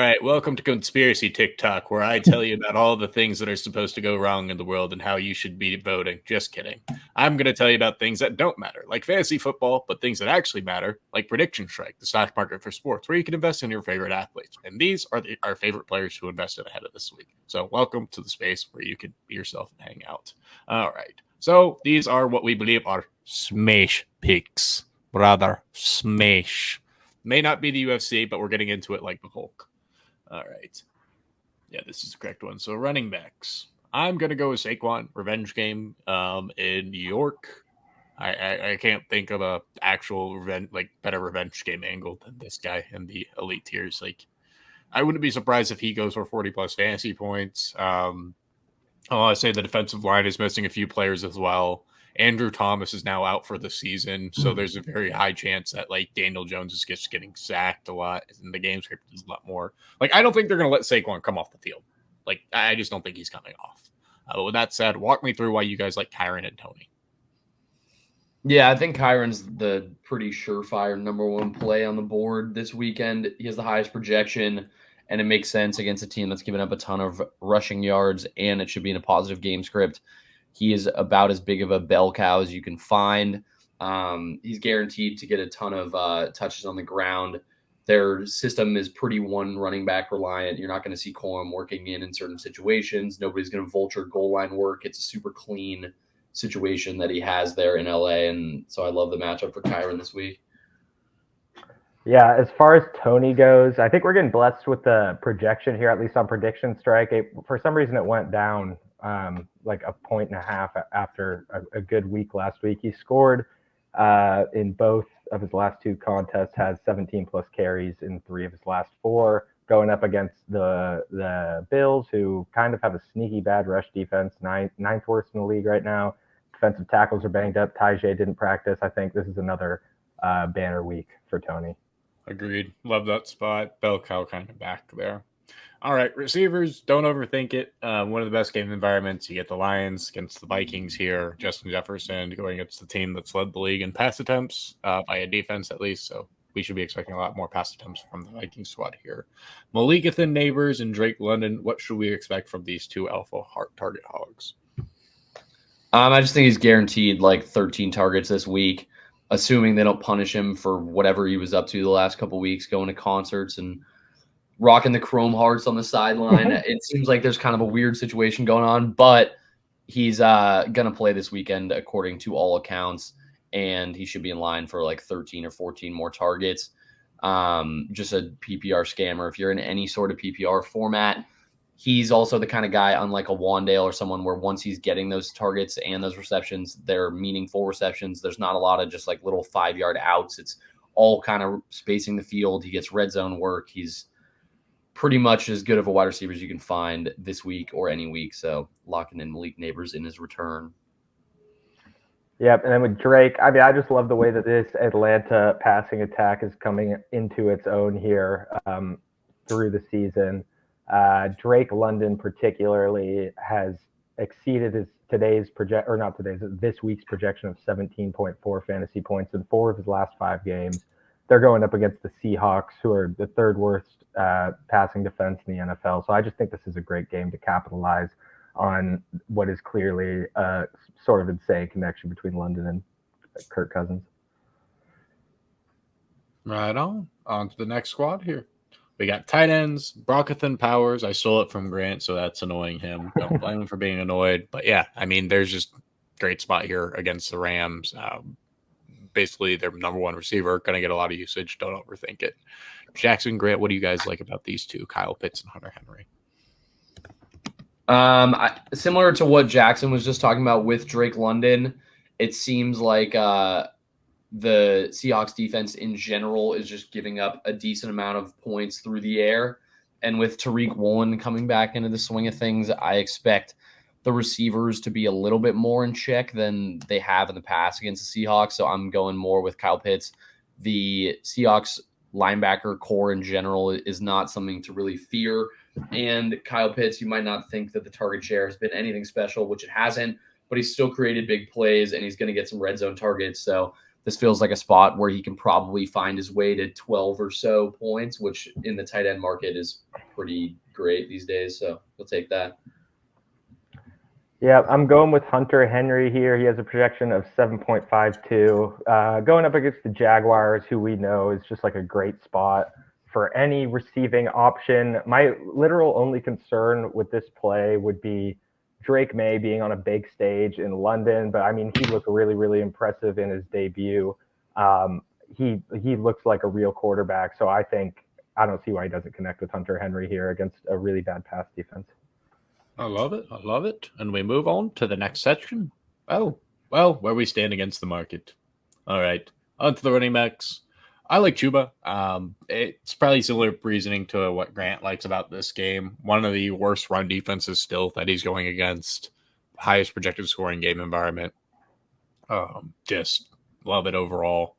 All right, welcome to Conspiracy TikTok, where I tell you about all the things that are supposed to go wrong in the world and how you should be voting. Just kidding. I'm going to tell you about things that don't matter, like fantasy football, but things that actually matter, like PredictionStrike, the stock market for sports, where you can invest in your favorite athletes. And these are our favorite players who invested ahead of this week. So welcome to the space where you can be yourself and hang out. All right. So these are what we believe are smash picks. Brother, smash. May not be the UFC, but we're getting into it like the Hulk. All right. Yeah, this is the correct one. So running backs. I'm gonna go with Saquon revenge game in New York. I can't think of a actual better revenge game angle than this guy in the elite tiers. Like I wouldn't be surprised if he goes for 40 plus fantasy points. I want to say the defensive line is missing a few players as well. Andrew Thomas is now out for the season, so there's a very high chance that like Daniel Jones is just getting sacked a lot, and the game script is a lot more. Like I don't think they're going to let Saquon come off the field. Like I just don't think he's coming off. But with that said, walk me through why you guys like Kyron and Tony. Yeah, I think Kyron's the pretty surefire number one play on the board this weekend. He has the highest projection, and it makes sense against a team that's given up a ton of rushing yards, and it should be in a positive game script. He is about as big of a bell cow as you can find. He's guaranteed to get a ton of touches on the ground. Their system is pretty one running back reliant. You're not going to see Corum working in certain situations. Nobody's going to vulture goal line work. It's a super clean situation that he has there in LA. And so I love the matchup for Kyron this week. Yeah, as far as Tony goes, I think we're getting blessed with the projection here, at least on PredictionStrike. For some reason, it went down like a point and a half after a good week last week. He scored in both of his last two contests, has 17 plus carries in 3 of his last 4, going up against the Bills, who kind of have a sneaky bad rush defense, ninth worst in the league right now. Defensive tackles are banged up. Tajay didn't practice. I think this is another banner week for Tony. Agreed. Love that spot. Bell cow kind of back there. All right, receivers, don't overthink it. One of the best game environments. You get the Lions against the Vikings here. Justin Jefferson going against the team that's led the league in pass attempts by a defense at least. So we should be expecting a lot more pass attempts from the Vikings squad here. Malikathan Neighbors and Drake London. What should we expect from these two alpha target hogs? I just think he's guaranteed like 13 targets this week, assuming they don't punish him for whatever he was up to the last couple of weeks, going to concerts and rocking the chrome hearts on the sideline. It seems like there's kind of a weird situation going on, but he's going to play this weekend according to all accounts, and he should be in line for like 13 or 14 more targets. Just a PPR scammer. If you're in any sort of PPR format, he's also the kind of guy, unlike a Wandale or someone where once he's getting those targets and those receptions, they're meaningful receptions. There's not a lot of just like little 5-yard outs. It's all kind of spacing the field. He gets red zone work. He's pretty much as good of a wide receiver as you can find this week or any week. So locking in Malik Neighbors in his return. Yep, and then with Drake, I mean, I just love the way that this Atlanta passing attack is coming into its own here through the season. Drake London particularly has exceeded this week's projection of 17.4 fantasy points in 4 of his last 5 games. They're going up against the Seahawks, who are the 3rd worst passing defense in the NFL. So I just think this is a great game to capitalize on what is clearly a sort of insane connection between London and Kirk Cousins. Right on. On to the next squad here. We got tight ends, Brockathan Powers. I stole it from Grant, so that's annoying him. Don't blame him for being annoyed. But yeah, I mean, there's just great spot here against the Rams. Basically, their number one receiver, going to get a lot of usage. Don't overthink it. Jackson, Grant, what do you guys like about these two, Kyle Pitts and Hunter Henry? Similar to what Jackson was just talking about with Drake London, it seems like the Seahawks defense in general is just giving up a decent amount of points through the air. And with Tariq Woolen coming back into the swing of things, I expect the receivers to be a little bit more in check than they have in the past against the Seahawks. So I'm going more with Kyle Pitts. The Seahawks linebacker core in general is not something to really fear. And Kyle Pitts, you might not think that the target share has been anything special, which it hasn't, but he's still created big plays and he's going to get some red zone targets. So the this feels like a spot where he can probably find his way to 12 or so points, which in the tight end market is pretty great these days. So we'll take that. Yeah, I'm going with Hunter Henry here. He has a projection of 7.52. Going up against the Jaguars, who we know is just like a great spot for any receiving option. My literal only concern with this play would be Drake May being on a big stage in London. But I mean, he looked really, really impressive in his debut. He looks like a real quarterback. So I don't see why he doesn't connect with Hunter Henry here against a really bad pass defense. I love it. I love it. And we move on to the next section. Oh, well, where we stand against the market. All right. On to the running backs. I like Chuba. It's probably similar reasoning to what Grant likes about this game. One of the worst run defenses still that he's going against. Highest projected scoring game environment. Just love it overall.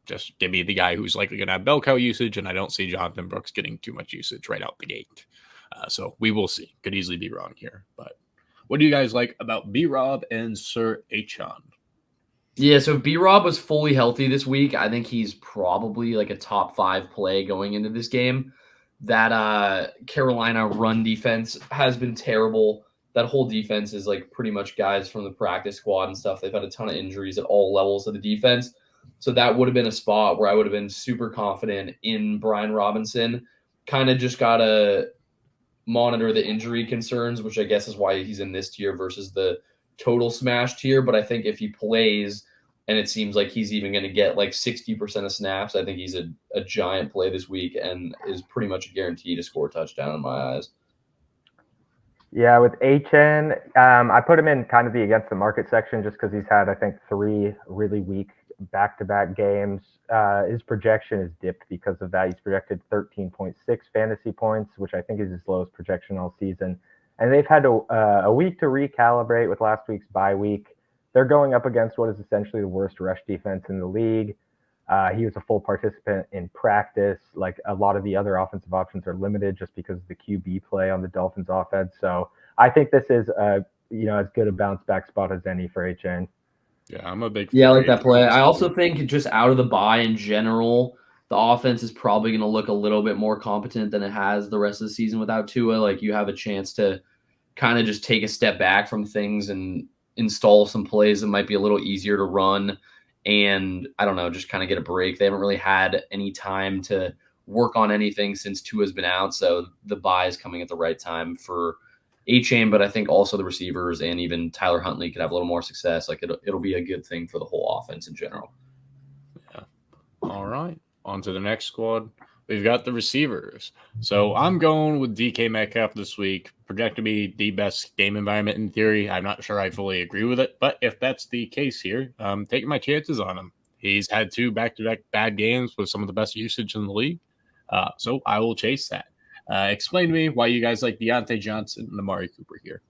Just give me the guy who's likely going to have bell cow usage, and I don't see Jonathan Brooks getting too much usage right out the gate. So we will see. Could easily be wrong here. But what do you guys like about B-Rob and Sir Achon? Yeah, so B-Rob was fully healthy this week. I think he's probably like a top 5 play going into this game. That Carolina run defense has been terrible. That whole defense is like pretty much guys from the practice squad and stuff. They've had a ton of injuries at all levels of the defense. So that would have been a spot where I would have been super confident in Brian Robinson. Kind of just got to monitor the injury concerns, which I guess is why he's in this tier versus the total smash tier. But I think if he plays and it seems like he's even going to get like 60% of snaps, I think he's a giant play this week and is pretty much a guarantee to score a touchdown in my eyes. Yeah, with HN, I put him in kind of the against the market section just because he's had, I think, 3 really weak back-to-back games. His projection is dipped because of that. He's projected 13.6 fantasy points, which I think is his lowest projection all season. And they've had a week to recalibrate with last week's bye week. They're going up against what is essentially the worst rush defense in the league. He was a full participant in practice. Like a lot of the other offensive options are limited just because of the QB play on the Dolphins offense. So I think this is as good a bounce back spot as any for HN. Yeah, I'm a big fan. Yeah, I like that play. I also think just out of the bye in general, the offense is probably going to look a little bit more competent than it has the rest of the season without Tua. Like you have a chance to kind of just take a step back from things and install some plays that might be a little easier to run. And I don't know, just kind of get a break. They haven't really had any time to work on anything since Tua's been out. So the bye is coming at the right time for A-Chain, but I think also the receivers and even Tyler Huntley could have a little more success. Like it'll be a good thing for the whole offense in general. Yeah. All right. On to the next squad. We've got the receivers. So I'm going with DK Metcalf this week. Projected to be the best game environment in theory. I'm not sure I fully agree with it, but if that's the case here, I'm taking my chances on him. He's had 2 back-to-back bad games with some of the best usage in the league. So I will chase that. Explain to me why you guys like Deontay Johnson and Amari Cooper here.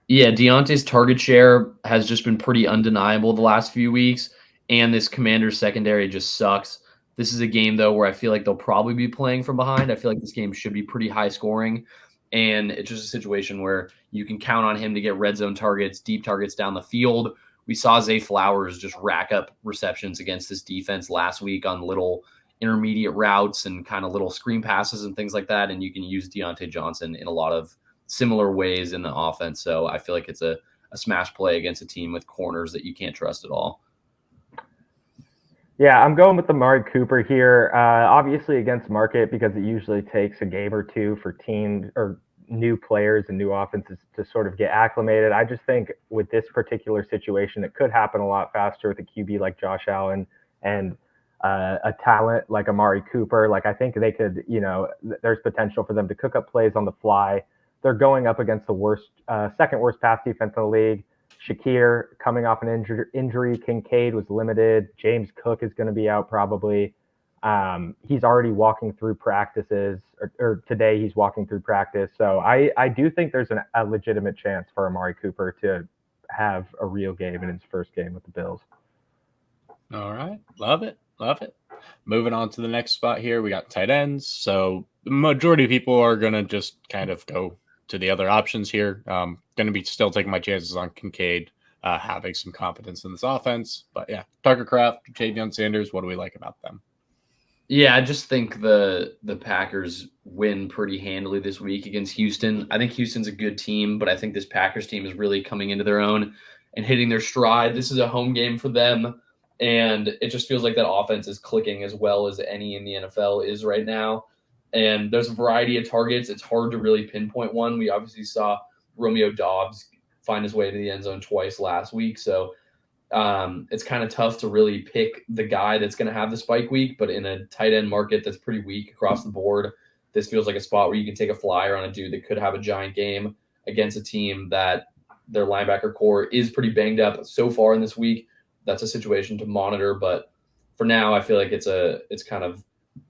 Yeah, Deontay's target share has just been pretty undeniable the last few weeks, and this Commanders secondary just sucks. This is a game, though, where I feel like they'll probably be playing from behind. I feel like this game should be pretty high scoring, and it's just a situation where you can count on him to get red zone targets, deep targets down the field. We saw Zay Flowers just rack up receptions against this defense last week on little intermediate routes and kind of little screen passes and things like that, and you can use Deontay Johnson in a lot of similar ways in the offense. So I feel like it's a smash play against a team with corners that you can't trust at all. Yeah, I'm going with Amari Cooper here. Obviously against market because it usually takes a game or two for teams or new players and new offenses to sort of get acclimated. I just think with this particular situation, it could happen a lot faster with a QB like Josh Allen and a talent like Amari Cooper. Like I think they could, there's potential for them to cook up plays on the fly. They're going up against the second worst pass defense in the league. Shakir coming off an injury. Kincaid was limited. James Cook is going to be out probably. He's already walking through practices, or today he's walking through practice. So I do think there's a legitimate chance for Amari Cooper to have a real game in his first game with the Bills. All right. Love it. Love it. Moving on to the next spot here, we got tight ends. So the majority of people are going to just kind of go to the other options here. Going to be still taking my chances on Kincaid. having some confidence in this offense. But yeah, Tucker Kraft, Ja'Tavion Sanders, what do we like about them? Yeah, I just think the Packers win pretty handily this week against Houston. I think Houston's a good team, but I think this Packers team is really coming into their own and hitting their stride. This is a home game for them, and it just feels like that offense is clicking as well as any in the NFL is right now. And there's a variety of targets. It's hard to really pinpoint one. We obviously saw Romeo Doubs find his way to the end zone twice last week, so it's kind of tough to really pick the guy that's going to have the spike week, but in a tight end market that's pretty weak across the board, this feels like a spot where you can take a flyer on a dude that could have a giant game against a team that their linebacker core is pretty banged up so far in this week. That's a situation to monitor, but for now, I feel like it's kind of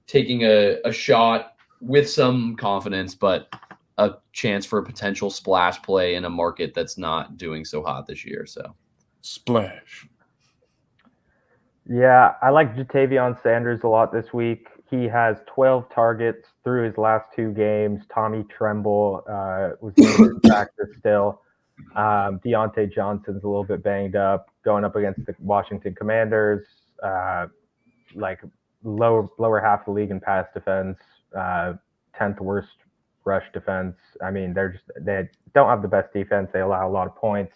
taking a shot with some confidence, but a chance for a potential splash play in a market that's not doing so hot this year. So. Splash. Yeah, I like Ja'Tavion Sanders a lot this week. He has 12 targets through his last 2 games. Tommy Tremble was in practice still. Deontay Johnson's a little bit banged up, going up against the Washington Commanders, like lower half of the league in pass defense, 10th worst rush defense. I mean, they don't have the best defense. They allow a lot of points.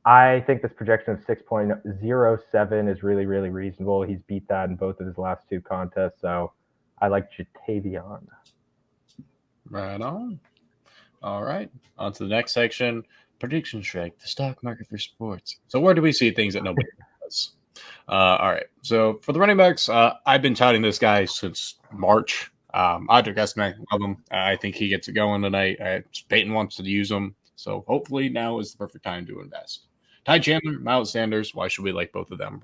I think this projection of 6.07 is really, really reasonable. He's beat that in both of his last 2 contests, so I like Ja'Tavion. Right on. All right, on to the next section. PredictionStrike, the stock market for sports. So where do we see things that nobody does? All right, so for the running backs, I've been touting this guy since March. Audric Esme, love him. I think he gets it going tonight. Peyton wants to use him, so hopefully now is the perfect time to invest. Ty Chandler, Miles Sanders, why should we like both of them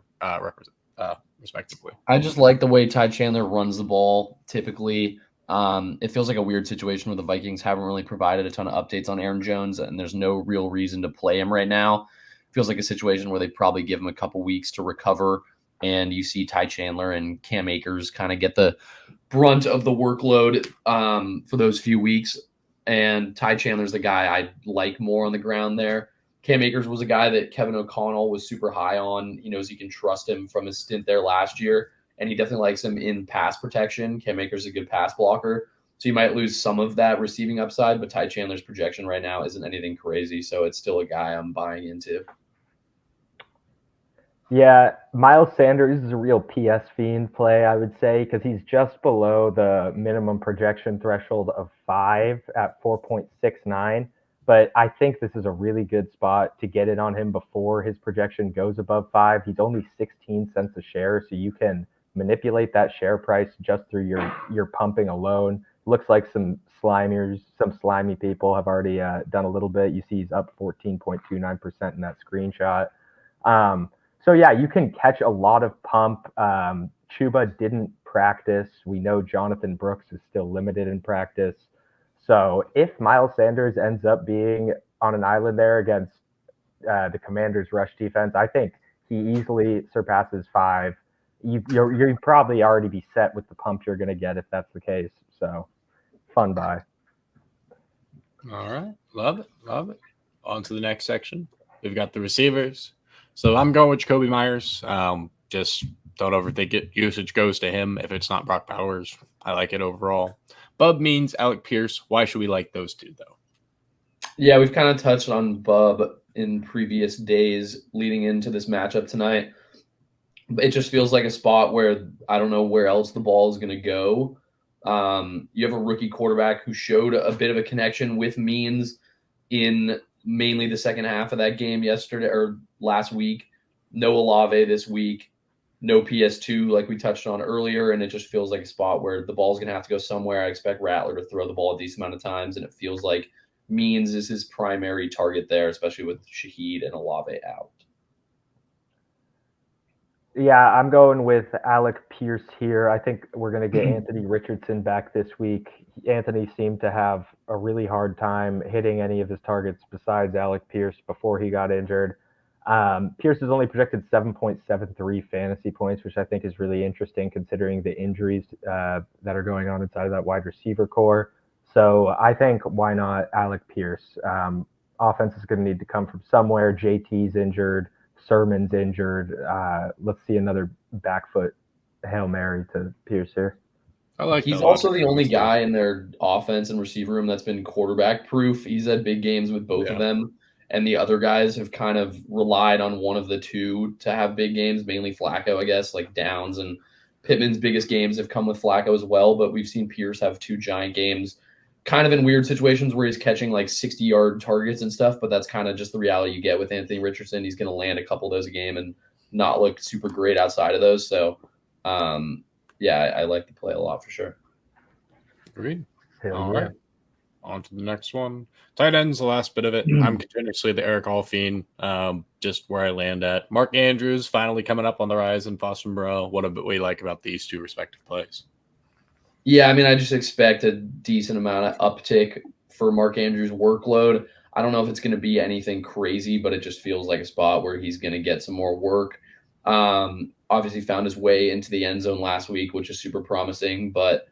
respectively? I just like the way Ty Chandler runs the ball typically. It feels like a weird situation where the Vikings haven't really provided a ton of updates on Aaron Jones, and there's no real reason to play him right now. It feels like a situation where they probably give him a couple weeks to recover, and you see Ty Chandler and Cam Akers kind of get the brunt of the workload for those few weeks. And Ty Chandler's the guy I like more on the ground there. Cam Akers was a guy that Kevin O'Connell was super high on. He knows you can trust him from his stint there last year, and he definitely likes him in pass protection. Cam Akers is a good pass blocker, so you might lose some of that receiving upside, but Ty Chandler's projection right now isn't anything crazy, so it's still a guy I'm buying into. Yeah, Miles Sanders is a real PS fiend play, I would say, because he's just below the minimum projection threshold of 5 at 4.69. But I think this is a really good spot to get in on him before his projection goes above 5. He's only 16 cents a share, so you can manipulate that share price just through your pumping alone. Looks like some slimy people have already done a little bit. You see he's up 14.29% in that screenshot. So yeah, you can catch a lot of pump. Chuba didn't practice. We know Jonathan Brooks is still limited in practice. So if Miles Sanders ends up being on an island there against the Commanders' rush defense, I think he easily surpasses 5. You'd probably already be set with the pump you're going to get if that's the case. So fun buy. All right. Love it. Love it. On to the next section. We've got the receivers. So I'm going with Jacoby Myers. Just don't overthink it. Usage goes to him if it's not Brock Bowers. I like it overall. Bub means Alec Pierce. Why should we like those two, though? Yeah, we've kind of touched on Bub in previous days leading into this matchup tonight. It just feels like a spot where I don't know where else the ball is going to go. You have a rookie quarterback who showed a bit of a connection with Means in mainly the second half of that game yesterday or last week. No Olave this week. No PS2 like we touched on earlier, and it just feels like a spot where the ball's going to have to go somewhere. I expect Rattler to throw the ball a decent amount of times, and it feels like Means is his primary target there, especially with Shaheed and Olave out. Yeah, I'm going with Alec Pierce here. I think we're going to get Anthony Richardson back this week. Anthony seemed to have a really hard time hitting any of his targets besides Alec Pierce before he got injured. Pierce is only projected 7.73 fantasy points, which I think is really interesting considering the injuries that are going on inside of that wide receiver core. So I think why not Alec Pierce? offense is going to need to come from somewhere. JT's injured, Sermon's injured. Let's see another back foot Hail Mary to Pierce here. I like He's that also logic the only honestly. guy in their offense and receiver room that's been quarterback proof. He's had big games with both of them, and the other guys have kind of relied on one of the two to have big games, mainly Flacco, I guess, like Downs and Pittman's biggest games have come with Flacco as well, but we've seen Pierce have two giant games kind of in weird situations where he's catching like 60-yard targets and stuff, but that's kind of just the reality you get with Anthony Richardson. He's going to land a couple of those a game and not look super great outside of those. So, yeah, I like the play a lot for sure. Agreed. Hell All yeah. right. On to the next one. Tight ends, the last bit of it. I'm continuously the Eric Hall fiend, just where I land at. Mark Andrews finally coming up on the rise, and Foster Moreau. What do we like about these two respective plays? Yeah, I mean, I just expect a decent amount of uptick for Mark Andrews' workload. I don't know if it's going to be anything crazy, but it just feels like a spot where he's going to get some more work. Obviously found his way into the end zone last week, which is super promising, but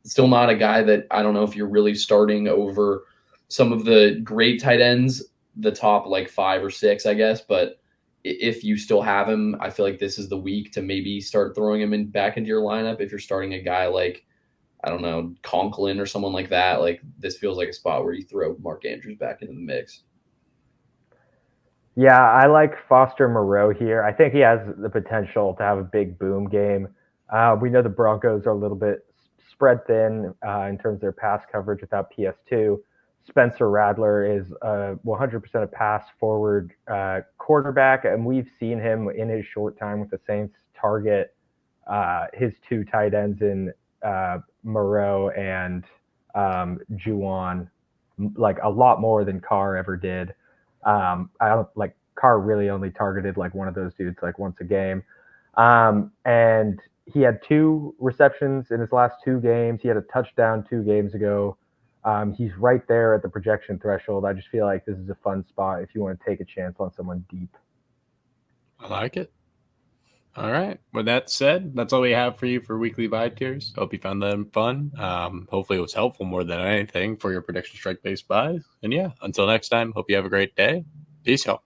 still not a guy that I don't know if you're really starting over some of the great tight ends, the top like 5 or 6, I guess. But if you still have him, I feel like this is the week to maybe start throwing him back into your lineup. If you're starting a guy like, I don't know, Conklin or someone like that, like this feels like a spot where you throw Mark Andrews back into the mix. Yeah, I like Foster Moreau here. I think he has the potential to have a big boom game. We know the Broncos are a little bit spread thin in terms of their pass coverage without PS2. Spencer Radler is 100% a pass forward quarterback, and we've seen him in his short time with the Saints target his two tight ends in Moreau and Juwan like a lot more than Carr ever did. I don't like Carr really only targeted like one of those dudes like once a game. And he had 2 receptions in his last 2 games. He had a touchdown 2 games ago. He's right there at the projection threshold. I just feel like this is a fun spot if you want to take a chance on someone deep. I like it. All right. With that said, that's all we have for you for weekly buy tiers. Hope you found them fun. Hopefully it was helpful more than anything for your prediction strike based buys. And yeah, until next time, hope you have a great day. Peace, y'all.